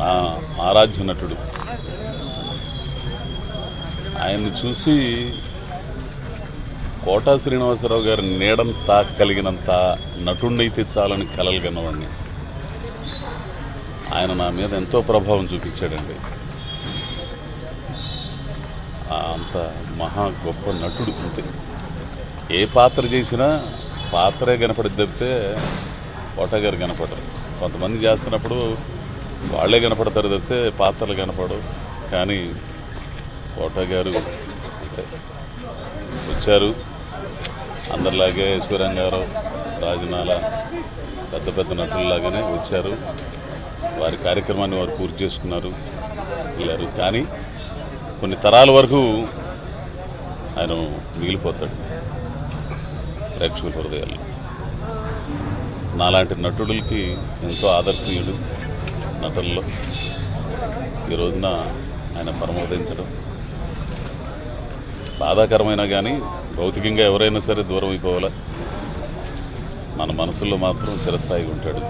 నా ఆరాధ్య నటుడు. ఆయన్ని చూసి కోటా శ్రీనివాసరావు గారి నీడంత కలిగినంత నటుండైతే చాలని కలలు కన్నవాడిని. ఆయన నా మీద ఎంతో ప్రభావం చూపించాడండి. అంత మహా గొప్ప నటుడు. అంతే, ఏ పాత్ర చేసినా పాత్రే కనపడి తప్పితే కోటా గారు కనపడరు. కొంతమంది చేస్తున్నప్పుడు వాళ్లే కనపడతారు తప్పితే పాత్రలు కనపడవు. కానీ కోటా గారు అంతే వచ్చారు. అందరిలాగే ఈశ్వరంగారావు, రాజనాల పెద్ద పెద్ద నటుల్లాగానే వచ్చారు. వారి కార్యక్రమాన్ని వారు పూర్తి చేసుకున్నారు, వెళ్ళారు. కానీ కొన్ని తరాల వరకు ఆయన మిగిలిపోతాడు ప్రేక్షకుల హృదయాల్లో. నాలాంటి నటుడికి ఎంతో ఆదర్శనీయుడు నటుల్లో. ఈ రోజున ఆయన పరమోదయించడం బాధాకరమైనా కానీ భౌతికంగా ఎవరైనా సరే దూరం అయిపోవాలా, మన మనసుల్లో మాత్రం చిరస్థాయిగా ఉంటాడు.